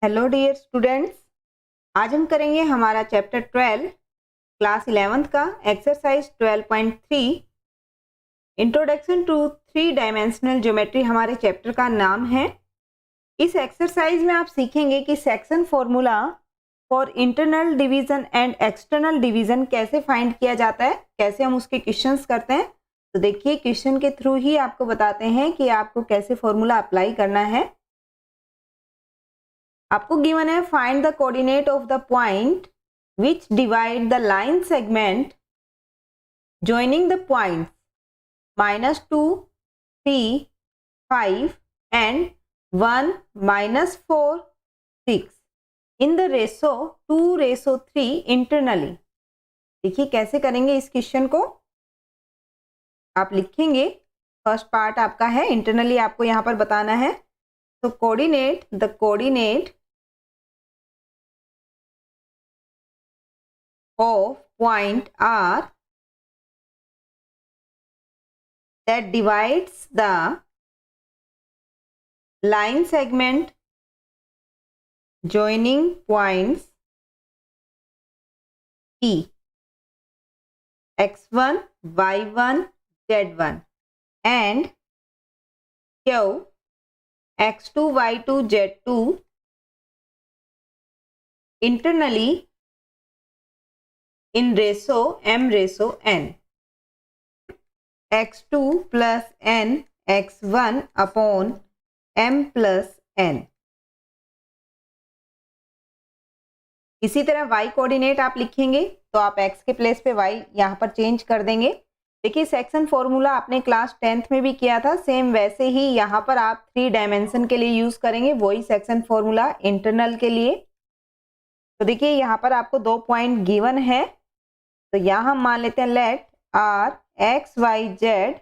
Hello dear students, आज हम करेंगे हमारा चैप्टर 12 क्लास 11th का exercise 12.3 introduction to three dimensional geometry हमारे चैप्टर का नाम है। इस एक्सरसाइज में आप सीखेंगे कि section formula for internal division and external division कैसे फाइंड किया जाता है, कैसे हम उसके क्वेश्चंस करते हैं। तो देखिए, क्वेश्चन के थ्रू ही आपको बताते हैं कि आपको कैसे फॉर्मूला अप्लाई करना है। आपको गिवन है find the coordinate of the point which divide the line segment joining the points -2, 3, 5 and 1, -4, 6 in the ratio 2:3 internally। देखिए कैसे करेंगे इस क्वेश्चन को। आप लिखेंगे, फर्स्ट पार्ट आपका है इंटरनली, आपको यहाँ पर बताना है। तो the coordinate of point R that divides the line segment joining points P x1, y1, z1 and Q x2, y2, z2 internally in ratio m/n x2 plus n x1 upon m plus n। इसी तरह y coordinate आप लिखेंगे तो आप x के place पे y यहाँ पर चेंज कर देंगे। देखिए, सेक्शन फॉर्मूला आपने क्लास 10th में भी किया था, सेम वैसे ही यहाँ पर आप 3 डायमेंशन के लिए यूज करेंगे वही सेक्शन फॉर्मूला इंटरनल के लिए। तो देखिए, यहाँ पर आपको 2 पॉइंट गिवन है, तो यहां हम मान लेते हैं let R X Y Z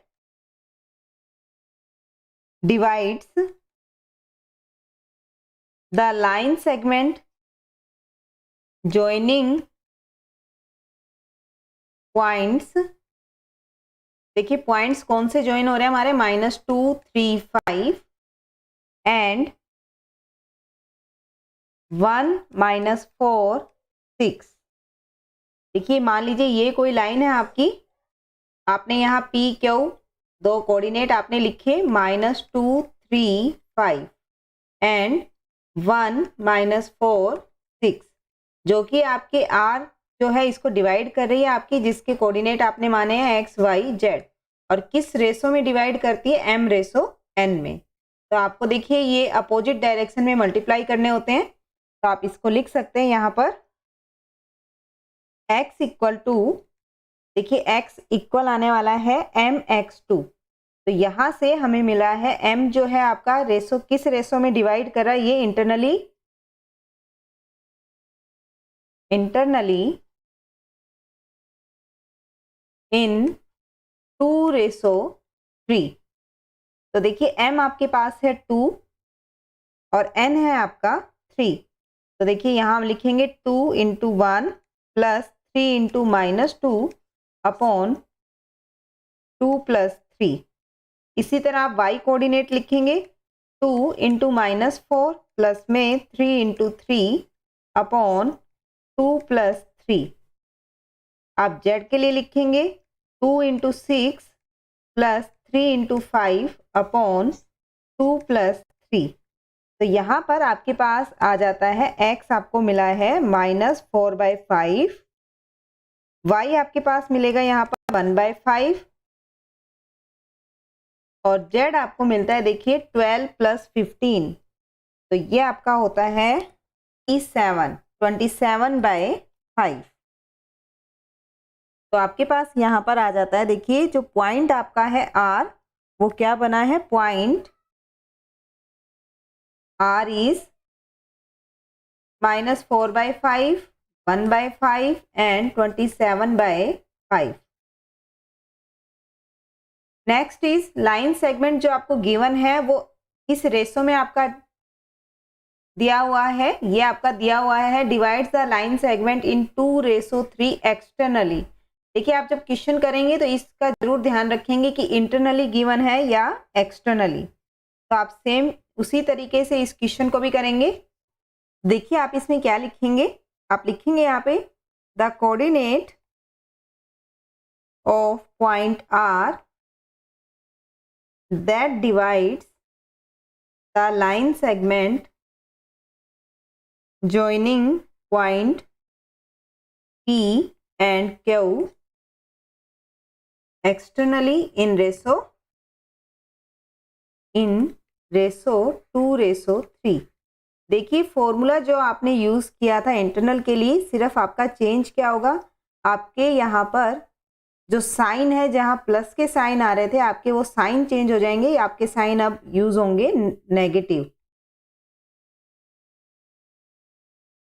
divides the line segment joining points. देखिए पॉइंट्स कौन से ज्वाइन हो रहे हैं हमारे, -2, 3, 5 एंड 1, -4, 6। देखिए मान लीजिए ये कोई लाइन है आपकी, आपने यहाँ पी क्यू 2 कोऑर्डिनेट आपने लिखे -2, 3, 5 एंड 1, -4, 6, जो कि आपके आर जो है इसको डिवाइड कर रही है आपकी, जिसके कोऑर्डिनेट आपने माने हैं एक्स वाई जेड, और किस रेशो में डिवाइड करती है, m/n में। तो आपको देखिए ये अपोजिट डायरेक्शन में मल्टीप्लाई करने होते हैं, तो आप इसको लिख सकते हैं यहाँ पर x इक्वल टू, देखिए x इक्वल आने वाला है mx2। तो यहां से हमें मिला है m जो है आपका रेशो, किस रेशो में डिवाइड कर रहा है, ये इंटरनली इन 2:3। तो देखिए m आपके पास है 2 और n है आपका 3। तो देखिए यहां हम लिखेंगे 2 × 1 + 3 × -2 अपॉन 2 + 3। इसी तरह आप y कोऑर्डिनेट लिखेंगे 2 × -4 प्लस में 3 × 3 अपॉन 2 + 3। आप z के लिए लिखेंगे 2 × 6 प्लस 3 × 5 अपॉन 2 + 3। तो यहाँ पर आपके पास आ जाता है x आपको मिला है -4/5, y आपके पास मिलेगा यहाँ पर 1/5 और z आपको मिलता है देखिए 12 + 15। तो ये आपका होता है 27/5। तो आपके पास यहाँ पर आ जाता है, देखिए जो पॉइंट आपका है R, वो क्या बना है, point R is -4/5, 1/5 and 27/5। Next is line segment, जो आपको गिवन है वो इस रेशो में आपका दिया हुआ है, ये आपका दिया हुआ है divides the line segment in 2:3 externally. देखिए आप जब क्वेश्चन करेंगे तो इसका जरूर ध्यान रखेंगे कि इंटरनली गिवन है या एक्सटर्नली। तो आप सेम उसी तरीके से इस क्वेश्चन को भी करेंगे। देखिए आप इसमें क्या लिखेंगे, आप लिखेंगे यहाँ पे the coordinate of point R that divides the line segment joining point P and Q externally in ratio 2:3। देखिए फॉर्मूला जो आपने यूज किया था इंटरनल के लिए, सिर्फ आपका चेंज क्या होगा, आपके यहाँ पर जो साइन है, जहाँ प्लस के साइन आ रहे थे आपके, वो साइन चेंज हो जाएंगे, आपके साइन अब यूज होंगे नेगेटिव।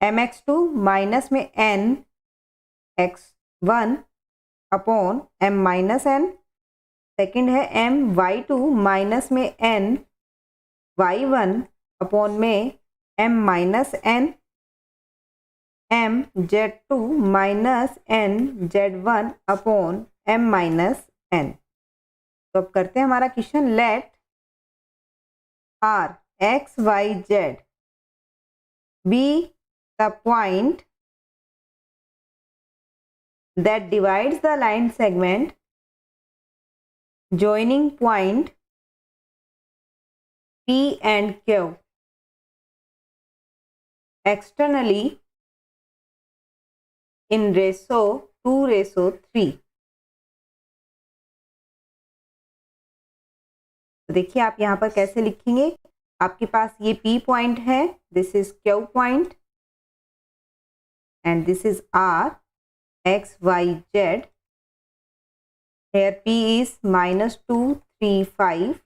mx2 माइनस में n x1 upon m minus n, second है my2 माइनस में n y1 अपॉन में m minus n, mz2 minus n z1 upon m minus n। तो अब करते हैं हमारा question, let r x y z be the point that divides the line segment joining point P and Q externally in ratio 2:3। देखिए आप यहाँ पर कैसे लिखेंगे, आपके पास ये P पॉइंट है, this is Q point and this is R x y z, here P is -2 3 5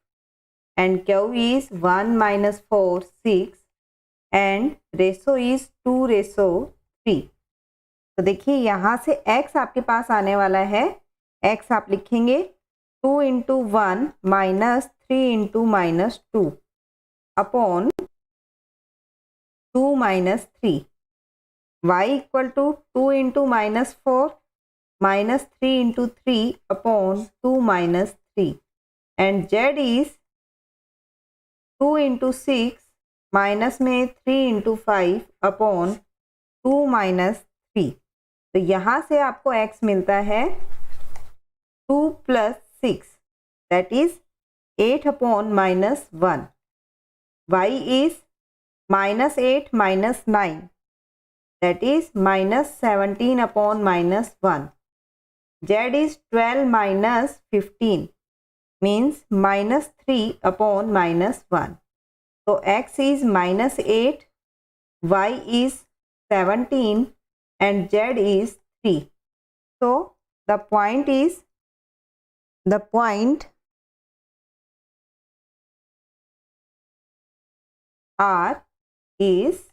and Q is 1 -4 6 and ratio is 2:3। तो देखिए यहाँ से x आपके पास आने वाला है, x आप लिखेंगे 2 × 1 -3 × -2 upon 2 -3, y equal to 2 × -4 -3 × 3 upon 2 -3 and z is 2 × 6 minus में 3 × 5 अपॉन 2 -3। तो यहाँ से आपको x मिलता है 2 + 6 that is 8 upon -1, y is -8 -9 that is -17 upon -1, z is 12 - 15 means -3 upon -1, so x is -8, y is 17 and z is 3, so the point R is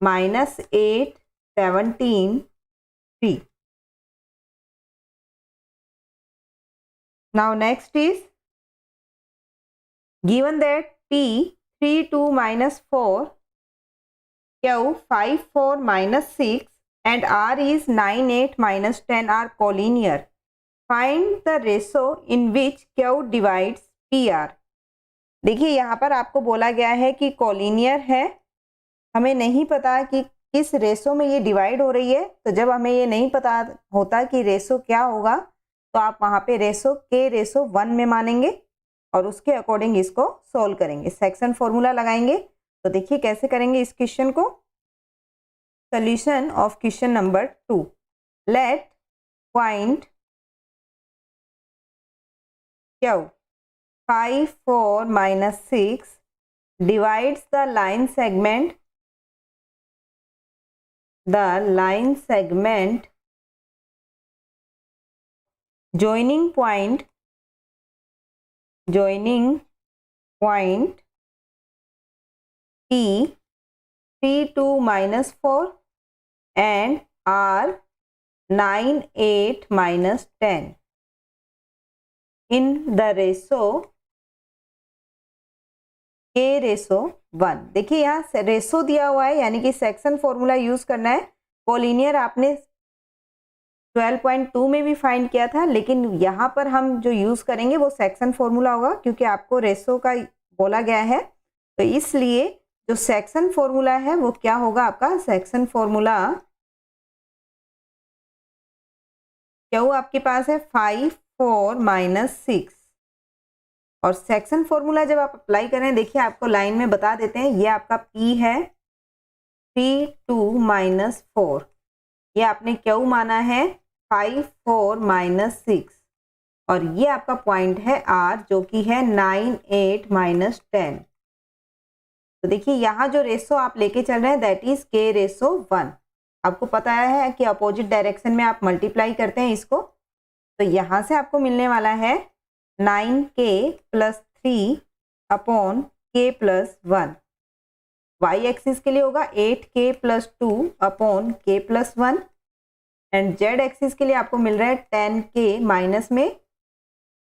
-8 17 3। Now next is given that P 3 2 -4, Q 5 4 -6 and R is 9 8 -10 are collinear, find the ratio in which Q divides PR। देखिए यहाँ पर आपको बोला गया है कि collinear है, हमें नहीं पता कि किस रेशो में ये डिवाइड हो रही है। तो जब हमें ये नहीं पता होता कि रेशो क्या होगा, तो आप वहाँ पे रेशो के रेशो 1 में मानेंगे और उसके अकॉर्डिंग इसको सोल्व करेंगे, सेक्शन फॉर्मूला लगाएंगे। तो देखिए कैसे करेंगे इस क्वेश्चन को। Solution of question number 2, let point Q 5 4 -6 divides the line segment joining point P 3 2 -4 and R 9 8 -10 in the ratio K ratio 1। देखिए यहाँ रेशो दिया हुआ है, यानी कि सेक्शन फॉर्मूला यूज करना है। कोलिनियर आपने 12.2 में भी फाइंड किया था, लेकिन यहाँ पर हम जो यूज करेंगे वो सेक्शन फॉर्मूला होगा, क्योंकि आपको रेशो का बोला गया है। तो इसलिए जो सेक्शन फॉर्मूला है वो क्या होगा आपका? सेक्शन फॉर्मूला क्यू आपके पास है 5 4 -6 और सेक्शन फॉर्मूला जब आप अप्लाई करें, देखिए आपको लाइन में बता देते हैं, ये आपका P है 3 2 -4, ये आपने क्यू माना है 5 4 -6 और ये आपका पॉइंट है R जो कि है 9 8 -10। तो देखिए यहाँ जो रेशो आप लेके चल रहे हैं दैट इज K/1। आपको पता है कि अपोजिट डायरेक्शन में आप मल्टीप्लाई करते हैं इसको, तो यहाँ से आपको मिलने वाला है 9K + 3 upon K + 1। Y axis के लिए होगा 8K + 2 upon K + 1 and Z axis के लिए आपको मिल रहा है 10K माइनस में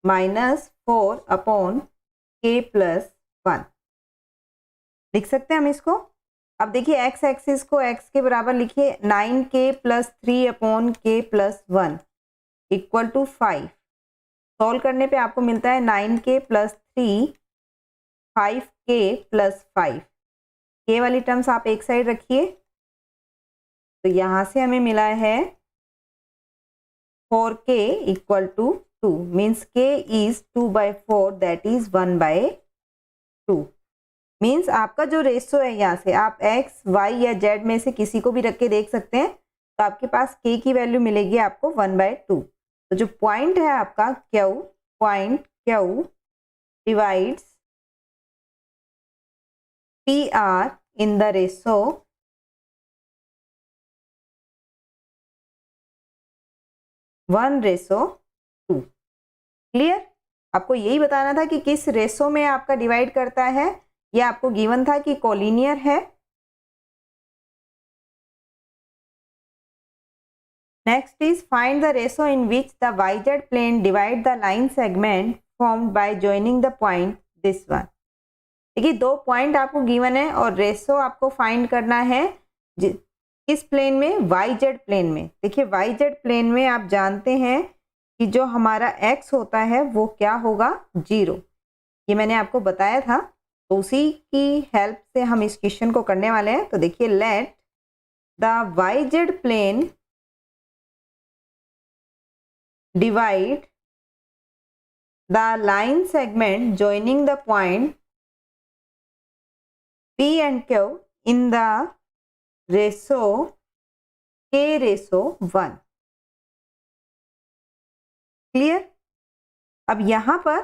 -4 अपॉन K + 1। लिख सकते हैं हम इसको। अब देखिए एक्स एक्सिस को x के बराबर लिखिए 9K + 3 upon K + 1 equal to 5। Solve करने पे आपको मिलता है 9K + 3 5K + 5। K वाली टर्म्स आप एक साइड रखिए, तो यहाँ से हमें मिला है 4K equal to 2 means K is 2/4 that is 1/2। Means आपका जो रेशो है यहाँ से आप x y या z में से किसी को भी रख के देख सकते हैं, तो आपके पास k की वैल्यू मिलेगी आपको 1/2। तो जो पॉइंट है आपका Q, point Q divides PR in the ratio 1/2। Clear? आपको यही बताना था कि किस रेशो में आपका डिवाइड करता है, ये आपको गिवन था कि कोलिनियर है। Next is find the ratio in which the YZ plane divide the line segment formed by joining the point this one. देखिए दो पॉइंट आपको गिवन है और रेशो आपको फाइंड करना है किस प्लेन में? YZ प्लेन में। देखिए YZ प्लेन में आप जानते हैं कि जो हमारा x होता है वो क्या होगा? 0। ये मैंने आपको बताया था, तो उसी की हेल्प से हम इस क्वेश्चन को करने वाले हैं। तो देखिए let the YZ plane divide the line segment joining the point P and Q in the ratio K/1। Clear? अब यहां पर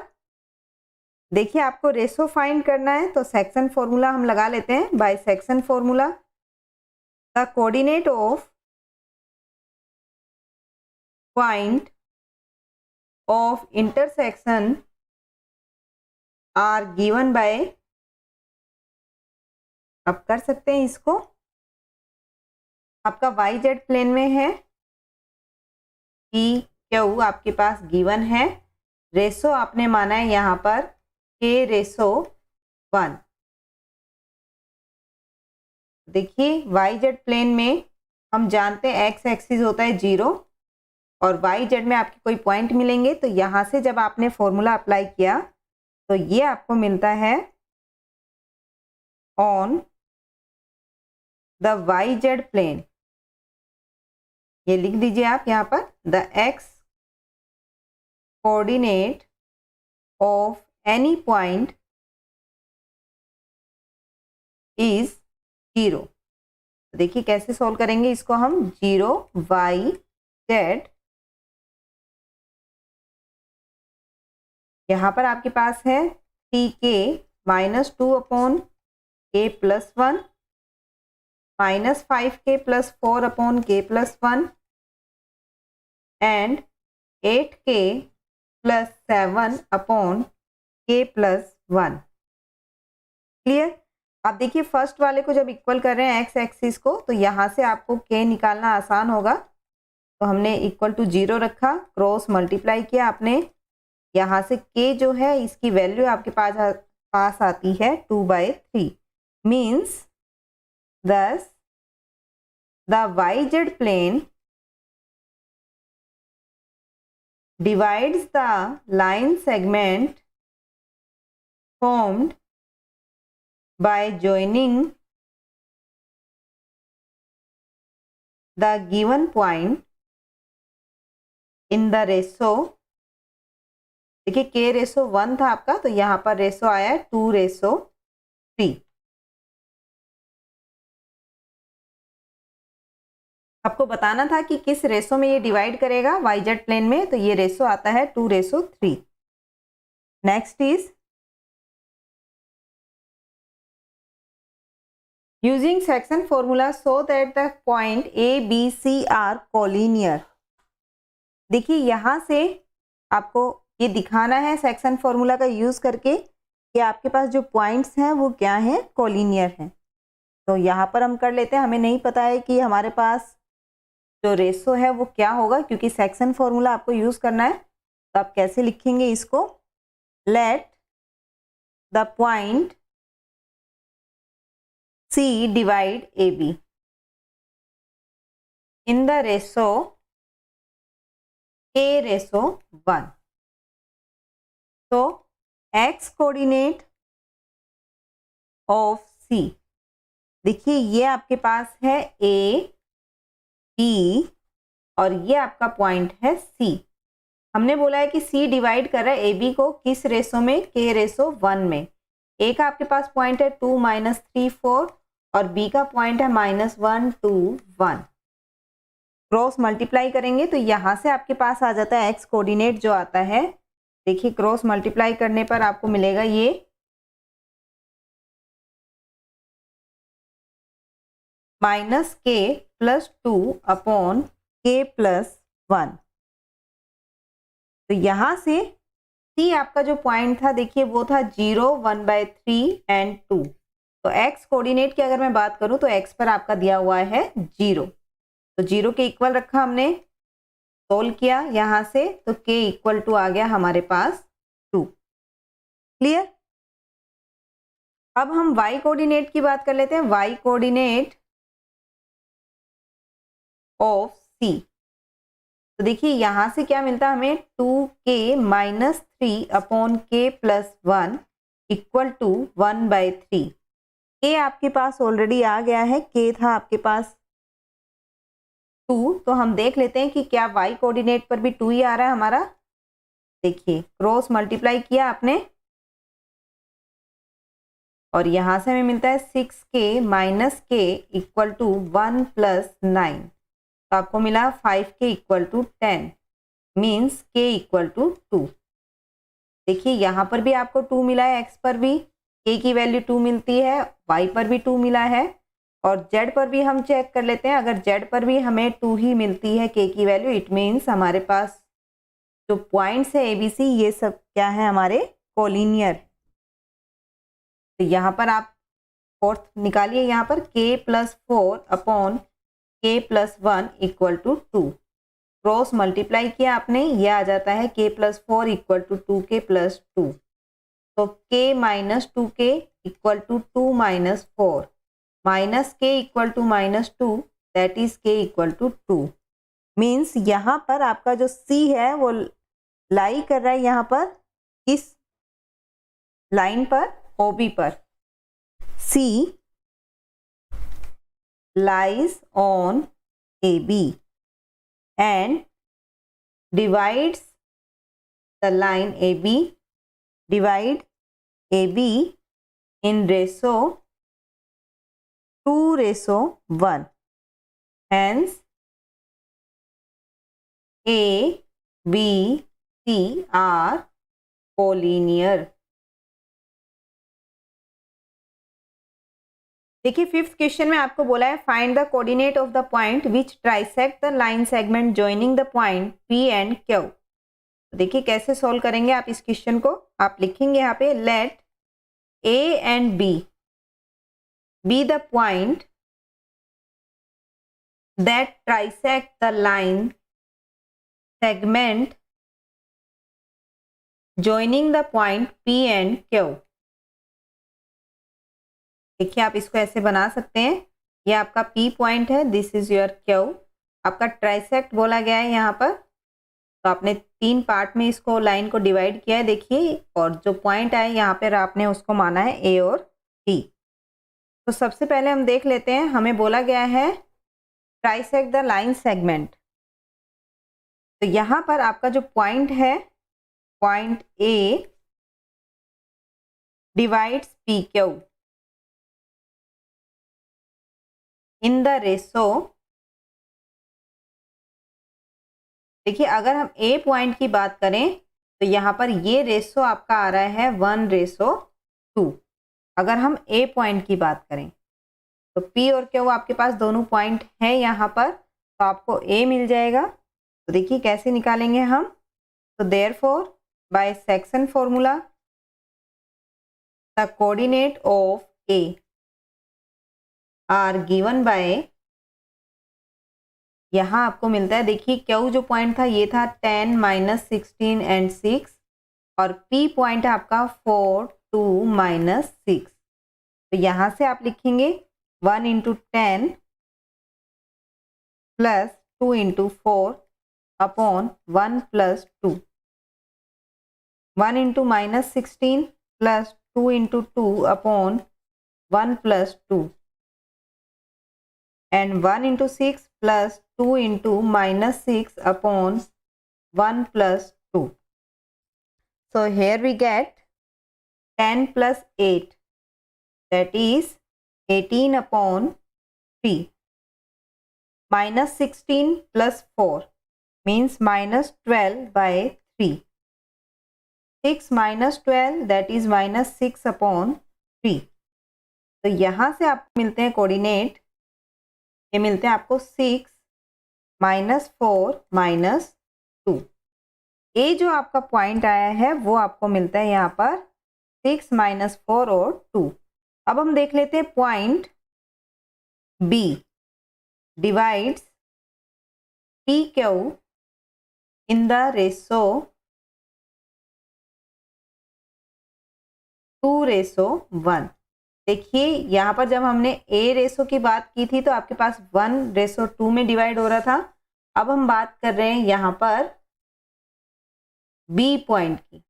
देखिए आपको रेशो फाइंड करना है, तो सेक्शन फॉर्मूला हम लगा लेते हैं। By section formula the coordinate of point of intersection are given by, अब कर सकते हैं इसको, आपका YZ प्लेन में है PQ आपके पास गिवन है, रेशो आपने माना है यहाँ पर K/1। देखिए YZ प्लेन में हम जानते हैं x एक्सिस होता है 0 और YZ में आपके कोई पॉइंट मिलेंगे, तो यहाँ से जब आपने फॉर्मूला अप्लाई किया तो ये आपको मिलता है ऑन द YZ प्लेन। ये लिख दीजिए आप यहाँ पर, the x coordinate of any point is 0। देखिए कैसे सॉल्व करेंगे इसको हम, 0 YZ, यहाँ पर आपके पास है 3K - 2 upon K + 1 -5K + 4 upon K + 1 and 8K + 7 upon K + 1। Clear? आप देखिए फर्स्ट वाले को जब इक्वल कर रहे हैं एक्स एक्सिस को, तो यहाँ से आपको K निकालना आसान होगा, तो हमने इक्वल टू 0 रखा, क्रॉस मल्टीप्लाई किया आपने, यहाँ से K जो है इसकी वैल्यू आपके पास आती है 2/3 means thus the YZ plane divides the line segment formed by joining the given point in the ratio, देखिए k रेशो 1 था आपका, तो यहाँ पर रेशो आया है 2:3। आपको बताना था कि किस रेशो में ये डिवाइड करेगा वाईजेड प्लेन में, तो ये रेशो आता है 2:3। Next is using section formula so that the point A B C are collinear. देखिए यहाँ से आपको ये दिखाना है सेक्शन फॉर्मूला का यूज करके कि आपके पास जो पॉइंट्स हैं वो क्या हैं, कोलिनियर हैं। तो यहाँ पर हम कर लेते हैं, हमें नहीं पता है कि हमारे पास जो रेशो है वो क्या होगा, क्योंकि सेक्शन फॉर्मूला आपको यूज करना है। तो आप कैसे लिखेंगे इसको, let the point C divide AB in the ratio K:1. So x coordinate of C, देखिए ये आपके पास है A, B और ये आपका पॉइंट है C। हमने बोला है कि C डिवाइड कर रहा है AB को किस रेशो में, K:1 में। A का आपके पास पॉइंट है 2, -3, 4 और B का पॉइंट है -1, 2, 1। क्रॉस मल्टीप्लाई करेंगे तो यहाँ से आपके पास आ जाता है x कोऑर्डिनेट जो आता है। देखिए क्रॉस मल्टीप्लाई करने पर आपको मिलेगा ये -k+2/k+1। तो यहाँ से C आपका जो पॉइंट था, देखिए वो था 0, 1/3 एंड 2। तो x कोऑर्डिनेट की अगर मैं बात करूं तो x पर आपका दिया हुआ है 0, तो 0 के इक्वल रखा हमने, सोल्व किया यहाँ से, तो k इक्वल टू आ गया हमारे पास 2। क्लियर। अब हम y कोऑर्डिनेट की बात कर लेते हैं, y कोऑर्डिनेट ऑफ C। तो देखिए यहाँ से क्या मिलता है हमें, 2k-3/k+1 इक्वल टू 1/3। k आपके पास ऑलरेडी आ गया है, k था आपके पास 2, तो हम देख लेते हैं कि क्या y कोऑर्डिनेट पर भी 2 ही आ रहा है हमारा। देखिए क्रॉस मल्टीप्लाई किया आपने और यहाँ से हमें मिलता है 6k-k इक्वल टू 1 + 9, तो आपको मिला 5k equal to 10, means k equal to 2। देखिए यहाँ पर भी आपको 2 मिला है, x पर भी k की वैल्यू 2 मिलती है, y पर भी 2 मिला है और z पर भी हम चेक कर लेते हैं। अगर z पर भी हमें 2 ही मिलती है k की वैल्यू, इट मीन्स हमारे पास जो पॉइंट्स है ABC ये सब क्या है, हमारे कोलिनियर। तो यहाँ पर आप फोर्थ निकालिए, यहाँ पर k+4/k+1 equal to 2। Cross multiply किया आपने, ये आ जाता है k+4 इक्वल टू 2k+2। तो k - 2k equal to 2 - 4 -k equal to -2, that is k equal to 2। Means यहाँ पर आपका जो C है वो लाई कर रहा है यहाँ पर किस लाइन पर, OB पर। C lies on AB and divides the line AB, divide AB in ratio 2:1, hence A, B, C are collinear। देखिए फिफ्थ क्वेश्चन में आपको बोला है find the coordinate of the point which trisect the line segment joining the point P and Q। देखिए कैसे solve करेंगे आप इस क्वेश्चन को, आप लिखेंगे यहाँ पे let A and B be the point that trisect the line segment joining the point P and Q। देखिए आप इसको ऐसे बना सकते हैं, ये आपका P पॉइंट है, दिस इज योर Q, आपका ट्राइसेक्ट बोला गया है यहाँ पर। तो आपने 3 पार्ट में इसको लाइन को डिवाइड किया है, देखिए, और जो पॉइंट आए यहाँ पर आपने उसको माना है A और B। तो सबसे पहले हम देख लेते हैं, हमें बोला गया है ट्राइसेक्ट द लाइन सेगमेंट। तो यहाँ पर आपका जो पॉइंट है, point A divides P Q in the ratio. देखिए अगर हम ए पॉइंट की बात करें तो यहाँ पर ये रेशो आपका आ रहा है 1:2। अगर हम ए पॉइंट की बात करें तो पी और क्यू आपके पास दोनों पॉइंट है यहाँ पर, तो आपको ए मिल जाएगा। तो देखिए कैसे निकालेंगे हम। तो therefore by section formula the coordinate of A R given bye, यहाँ आपको मिलता है, देखिए क्यू जो पॉइंट था ये था 10, -16 एंड 6, और पी पॉइंट है आपका 4, 2, -6। तो यहाँ से आप लिखेंगे 1 × 10 plus 2 × 4 upon 1 + 2, 1 × -16 plus 2 × 2 upon 1 + 2, and 1 × 6 plus 2 × -6 upon 1 + 2. So here we get 10 + 8, that is 18 upon 3. -16 plus 4 means -12/3. 6 - 12 that is -6 upon 3. तो यहाँ से आपको मिलते हैं कोऑर्डिनेट, ये मिलते हैं आपको 6 -4 -2। ए जो आपका पॉइंट आया है वो आपको मिलता है यहाँ पर 6 -4 और 2। अब हम देख लेते हैं point B divides P Q in the ratio 2:1। देखिए यहाँ पर जब हमने ए रेशो की बात की थी तो आपके पास 1:2 में डिवाइड हो रहा था। अब हम बात कर रहे हैं यहाँ पर बी पॉइंट की।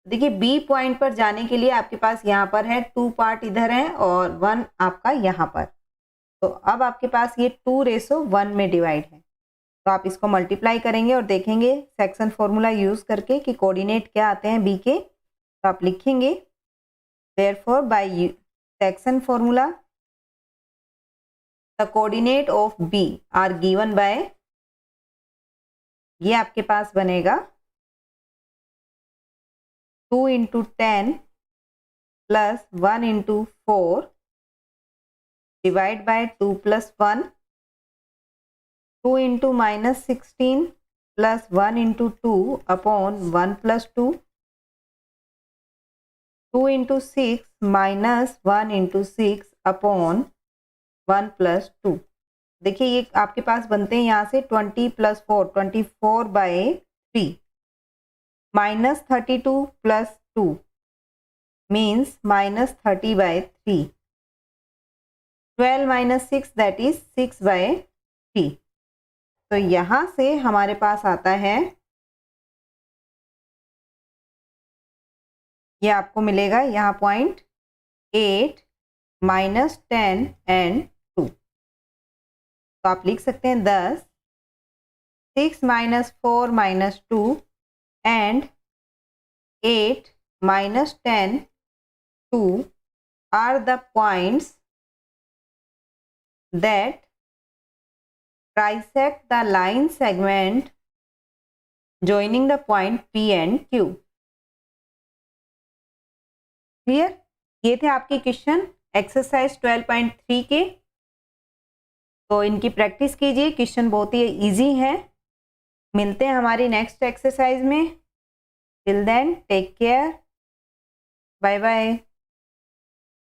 देखिए बी पॉइंट पर जाने के लिए आपके पास यहाँ पर है 2 पार्ट इधर है और 1 आपका यहाँ पर। तो अब आपके पास ये 2:1 में डिवाइड है। तो आप इसको मल्टीप्लाई करेंगे और देखेंगे सेक्शन फॉर्मूला यूज करके कि कोऑर्डिनेट क्या आते हैं बी के। तो आप लिखेंगे therefore by section formula the coordinate of B are given by, ये आपके पास बनेगा 2 × 10 plus 1 × 4 divide by 2 + 1, 2 × -16 plus 1 × 2 upon 1 + 2, 2 × 6 -1 × 6 upon 1 + 2। देखिए ये आपके पास बनते हैं यहाँ से 20 + 4 24/3, -32 + 2 means -30/3, 12 - 6 that is 6/3। तो यहाँ से हमारे पास आता है, ये आपको मिलेगा यहाँ पॉइंट 8 -10 एंड 2। तो आप लिख सकते हैं 10, 6 - 4 - 2 and 8 -10 2 are the points that trisect the line segment joining the point P and Q। Clear? ये थे आपके क्वेश्चन एक्सरसाइज 12.3 के। तो इनकी प्रैक्टिस कीजिए, क्वेश्चन बहुत ही इजी है। मिलते हैं हमारी नेक्स्ट एक्सरसाइज में। Till then take care, bye bye.